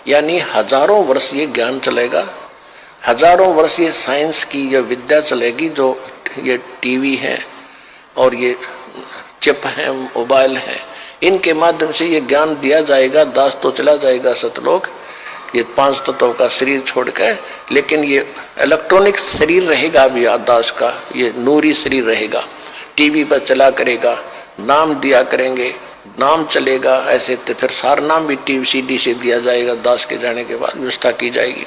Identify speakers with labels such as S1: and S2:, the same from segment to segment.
S1: यानी हजारों वर्ष ये ज्ञान चलेगा, हजारों वर्ष ये साइंस की जो विद्या चलेगी, जो ये टीवी है और ये चिप है, मोबाइल है, इनके माध्यम से ये ज्ञान दिया जाएगा। दास तो चला जाएगा सतलोक, ये 5 तत्वों का शरीर छोड़कर, लेकिन ये इलेक्ट्रॉनिक शरीर रहेगा भी दास का, ये नूरी शरीर रहेगा। टीवी पर चला करेगा, नाम दिया करेंगे, नाम चलेगा। ऐसे तो फिर सारा नाम भी टीवी सीडी से दिया जाएगा, दास के जाने के बाद व्यवस्था की जाएगी।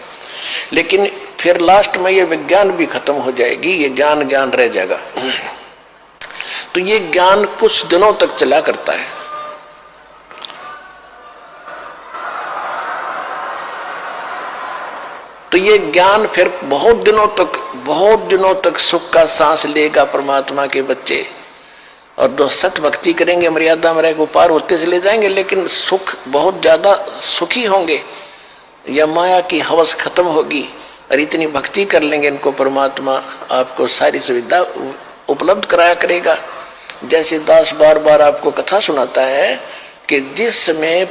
S1: लेकिन फिर लास्ट में ये विज्ञान भी खत्म हो जाएगी, ये ज्ञान ज्ञान रह जाएगा। तो ये ज्ञान कुछ दिनों तक चला करता है। तो ये ज्ञान फिर बहुत दिनों तक सुख का सांस लेगा परमात्मा के बच्चे। और जो सत भक्ति करेंगे, मर्यादा में रहेंगे, पार होते चले जाएंगे, लेकिन सुख बहुत ज्यादा सुखी होंगे। या माया की हवस खत्म होगी और इतनी भक्ति कर लेंगे, इनको परमात्मा आपको सारी सुविधा उपलब्ध कराया करेगा। जैसे दास बार बार आपको कथा सुनाता है कि जिस समय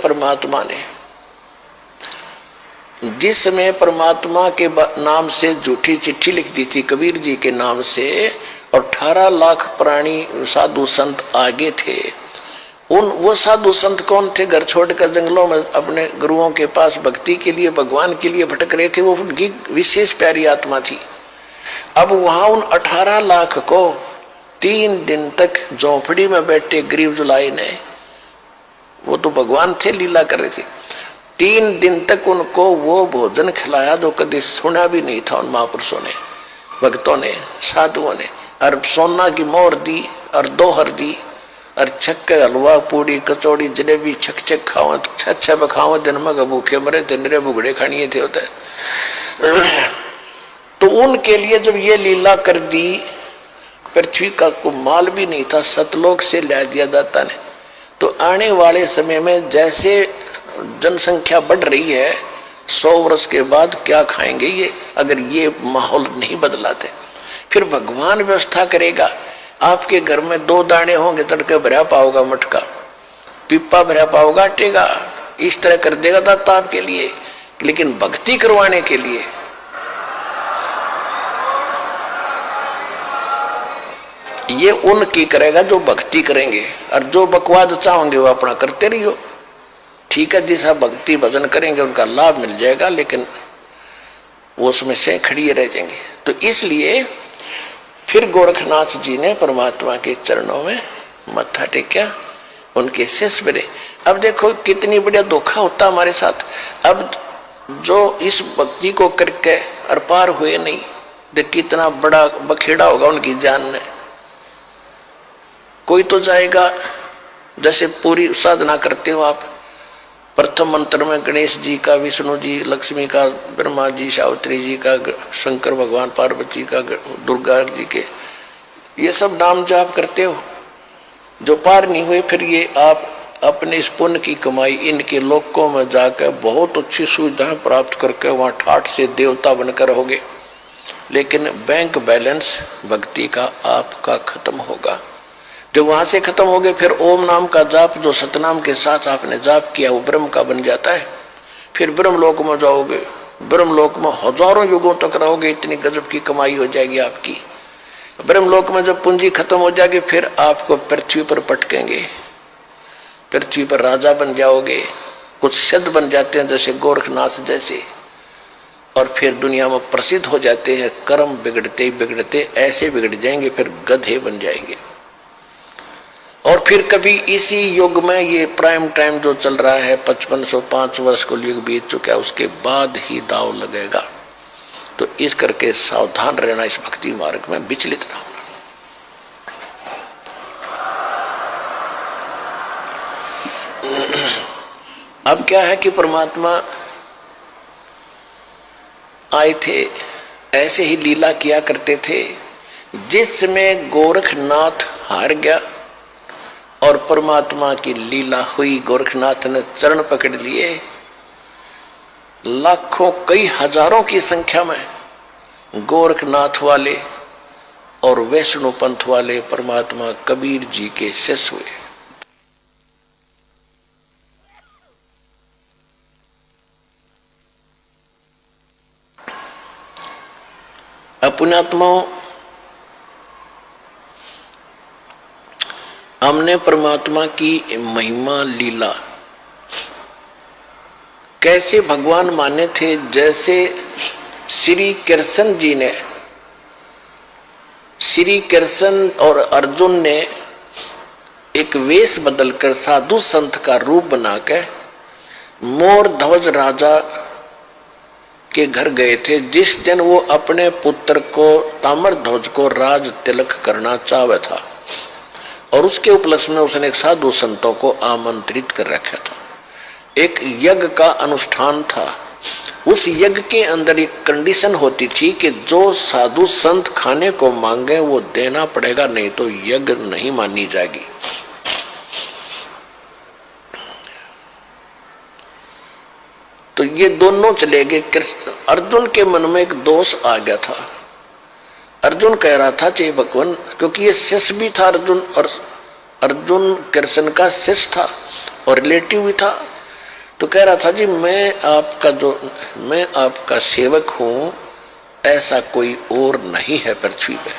S1: परमात्मा के नाम से झूठी चिट्ठी लिख दी थी कबीर जी के नाम से, और 18 लाख प्राणी साधु संत आगे थे। वो साधु संत कौन थे? घर छोड़कर जंगलों में अपने गुरुओं के पास भक्ति के लिए, भगवान के लिए भटक रहे थे। वो उनकी विशेष प्यारी आत्मा थी। अब वहां उन 18 लाख को 3 दिन तक झोंपड़ी में बैठे गरीब जुलाई ने, वो तो भगवान थे, लीला कर रहे थे, 3 दिन तक उनको वो भोजन खिलाया जो कभी सुना भी नहीं था उन महापुरुषों ने, भक्तों ने, साधुओं ने। और सोना की मोहर दी और 2 हर दी और छक्के हलवा पूड़ी कचौड़ी जलेबी छक खाओ, अच्छा बखाओ, जन्म का भूखे मरे तेरे भुगड़े खानिए थे होता है। तो उनके लिए जब ये लीला कर दी, पृथ्वी का को माल भी नहीं था, सतलोक से ला दिया जाता ने। तो आने वाले समय में जैसे जनसंख्या बढ़ रही है, 100 वर्ष के बाद क्या खाएंगे ये, अगर ये माहौल नहीं बदलाते? फिर भगवान व्यवस्था करेगा। आपके घर में 2 दाने होंगे, तड़के भरा पाओगा मटका, पिप्पा भरा पाओगा आटेगा, इस तरह कर देगा दाता आपके लिए। लेकिन भक्ति करवाने के लिए ये उनकी करेगा जो भक्ति करेंगे, और जो बकवाद चाहोगे वो अपना करते रहियो। ठीक है, जैसा भक्ति भजन करेंगे उनका लाभ मिल जाएगा, लेकिन वो उसमें से खड़िए रह जाएंगे। तो इसलिए फिर गोरखनाथ जी ने परमात्मा के चरणों में मत्था टेका, उनके शिष्य बने। अब देखो कितनी बढ़िया धोखा होता हमारे साथ। अब जो इस भक्ति को करके और पार हुए नहीं, देख कितना बड़ा बखेड़ा होगा उनकी जान में। कोई तो जाएगा, जैसे पूरी साधना करते हो आप, प्रथम मंत्र में गणेश जी का, विष्णु जी, लक्ष्मी का, ब्रह्मा जी, सावित्री जी का, शंकर भगवान, पार्वती का, दुर्गा जी के, ये सब नाम जाप करते हो। जो पार नहीं हुए, फिर ये आप अपने इस पुण्य की कमाई इनके लोकों में जाकर बहुत अच्छी सुविधाएं प्राप्त करके वहां ठाठ से देवता बनकर रहोगे। लेकिन बैंक बैलेंस भक्ति का आपका खत्म होगा। जब वहां से खत्म हो गए, फिर ओम नाम का जाप जो सतनाम के साथ आपने जाप किया वो ब्रह्म का बन जाता है। फिर ब्रह्म लोक में जाओगे, ब्रह्म लोक में हजारों युगों तक रहोगे, इतनी गजब की कमाई हो जाएगी आपकी। ब्रह्म लोक में जब पूंजी खत्म हो जाएगी, फिर आपको पृथ्वी पर पटकेंगे, पृथ्वी पर राजा बन जाओगे। कुछ सिद्ध बन जाते हैं जैसे गोरखनाथ जैसे, और फिर दुनिया में प्रसिद्ध हो जाते हैं। कर्म बिगड़ते बिगड़ते ऐसे बिगड़ जाएंगे, फिर गधे बन जाएंगे। और फिर कभी इसी युग में, ये प्राइम टाइम जो चल रहा है, 5505 वर्ष को युग बीत चुका है, उसके बाद ही दाव लगेगा। तो इस करके सावधान रहना, इस भक्ति मार्ग में विचलित ना होना। अब क्या है कि परमात्मा आए थे, ऐसे ही लीला किया करते थे। जिस समय गोरखनाथ हार गया और परमात्मा की लीला हुई, गोरखनाथ ने चरण पकड़ लिए, लाखों कई हजारों की संख्या में गोरखनाथ वाले और वैष्णो पंथ वाले परमात्मा कबीर जी के शिष्य हुए। पुण्यात्माओं, हमने परमात्मा की महिमा लीला कैसे भगवान माने थे, जैसे श्री कृष्ण जी ने, श्री कृष्ण और अर्जुन ने एक वेश बदलकर साधु संत का रूप बनाकर मोर ध्वज राजा के घर गए थे, जिस दिन वो अपने पुत्र को ताम्र ध्वज को राज तिलक करना चाहता था, और उसके उपलक्ष्य में उसने एक साधु संतों को आमंत्रित कर रखा था। एक यज्ञ का अनुष्ठान था। उस यज्ञ के अंदर एक कंडीशन होती थी कि जो साधु संत खाने को मांगे वो देना पड़ेगा, नहीं तो यज्ञ नहीं मानी जाएगी। तो ये दोनों चले गए। अर्जुन के मन में एक दोष आ गया था। अर्जुन कह रहा था जय भगवान, क्योंकि ये शिष्य भी था अर्जुन, और अर्जुन कृष्ण का शिष्य था और रिलेटिव भी था। तो कह रहा था जी मैं आपका सेवक हूं, ऐसा कोई और नहीं है पृथ्वी पे।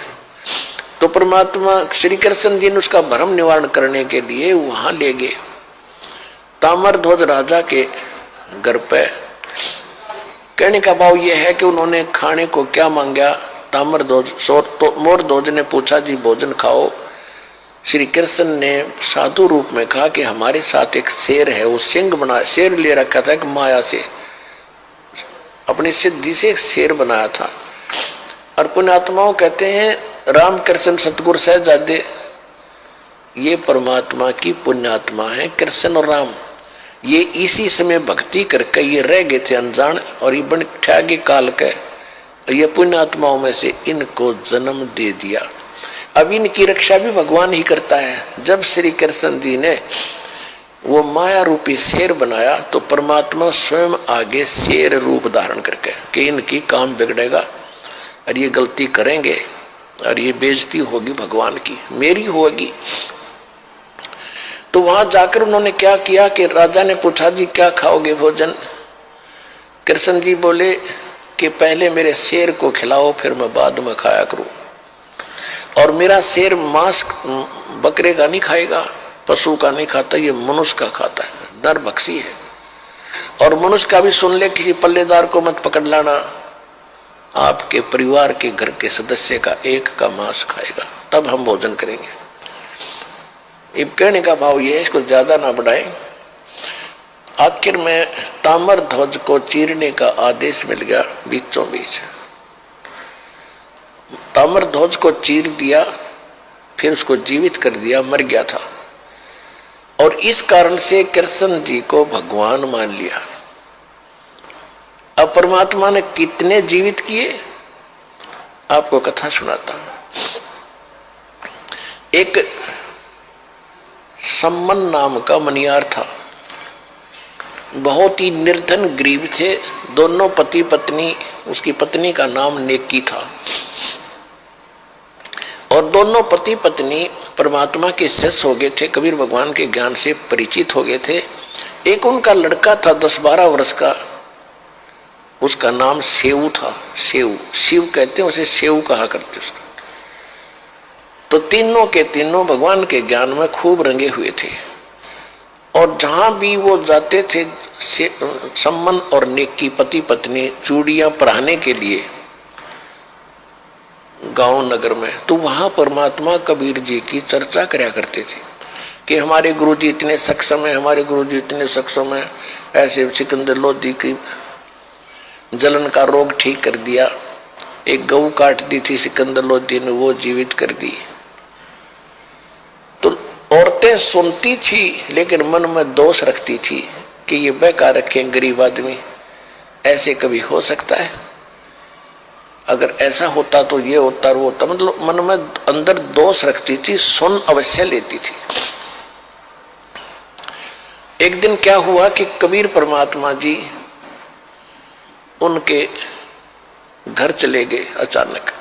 S1: तो परमात्मा श्री कृष्ण जी ने उसका भ्रम निवारण करने के लिए वहां ले गए ताम्रध्वज राजा के घर पे। कहने का भाव यह है कि उन्होंने खाने को क्या मांगा। मोरध्वज ने पूछा जी भोजन खाओ। श्री कृष्ण ने साधु रूप में कहा कि हमारे साथ एक शेर है, वो सिंह बना शेर ले रखा था, एक माया से अपनी सिद्धि से शेर बनाया था। और पुण्यात्माओं कहते हैं रामकृष्ण सतगुरु सहजादे ये परमात्मा की पुण्यात्मा है। कृष्ण और राम ये इसी समय भक्ति करके ये रह गए थे अनजान, और ये बन ठगे काल के ये पुण्यात्माओं में से इनको जन्म दे दिया। अब इनकी रक्षा भी भगवान ही करता है। जब श्री कृष्ण जी ने वो माया रूपी शेर बनाया तो परमात्मा स्वयं आगे शेर रूप धारण करके कि इनकी काम बिगड़ेगा और ये गलती करेंगे और ये बेइज्जती होगी भगवान की, मेरी होगी। तो वहां जाकर उन्होंने क्या किया कि राजा ने पूछा जी क्या खाओगे भोजन। कृष्ण जी बोले कि पहले मेरे शेर को खिलाओ, फिर मैं बाद में खाया करूं। और मेरा शेर मांस बकरे का नहीं खाएगा, पशु का नहीं खाता, ये मनुष्य का खाता है, नरभक्षी है। और मनुष्य का भी सुन ले, किसी पल्लेदार को मत पकड़ लाना, आपके परिवार के घर के सदस्य का एक का मांस खाएगा, तब हम भोजन करेंगे। अब कहने का भाव यह है, इसको ज्यादा ना बढ़ाएं। आखिर में ताम्र ध्वज को चीरने का आदेश मिल गया। बीचों बीच ताम्र ध्वज को चीर दिया, फिर उसको जीवित कर दिया, मर गया था। और इस कारण से कृष्ण जी को भगवान मान लिया। अब परमात्मा ने कितने जीवित किए आपको कथा सुनाता हूं। एक सम्मन नाम का मनियार था, बहुत ही निर्धन गरीब थे। दोनों पति पत्नी, उसकी पत्नी का नाम नेकी था, और दोनों पति पत्नी परमात्मा के शिष्य हो गए थे, कबीर भगवान के ज्ञान से परिचित हो गए थे। एक उनका लड़का था 10-12 वर्ष का, उसका नाम सेऊ था। सेऊ, शिव कहते हैं उसे, सेऊ कहा करते उसका। तो तीनों के तीनों भगवान के ज्ञान में खूब रंगे हुए थे, और जहां भी वो जाते थे सम्मन और नेकी पति पत्नी चूड़ियां पहनाने के लिए गांव नगर में, तो वहां परमात्मा कबीर जी की चर्चा करया करते थे कि हमारे गुरुजी इतने सक्षम है, हमारे गुरुजी इतने सक्षम है, ऐसे सिकंदर लोधी की जलन का रोग ठीक कर दिया, एक गऊ काट दी थी सिकंदर लोधी ने, वो जीवित कर दी। तो औरतें सुनती थी लेकिन मन में दोष रखती थी कि ये बेकार रखे गरीब आदमी, ऐसे कभी हो सकता है? अगर ऐसा होता तो ये होता वो होता, मतलब मन में अंदर दोष रखती थी, सुन अवश्य लेती थी। एक दिन क्या हुआ कि कबीर परमात्मा जी उनके घर चले गए अचानक।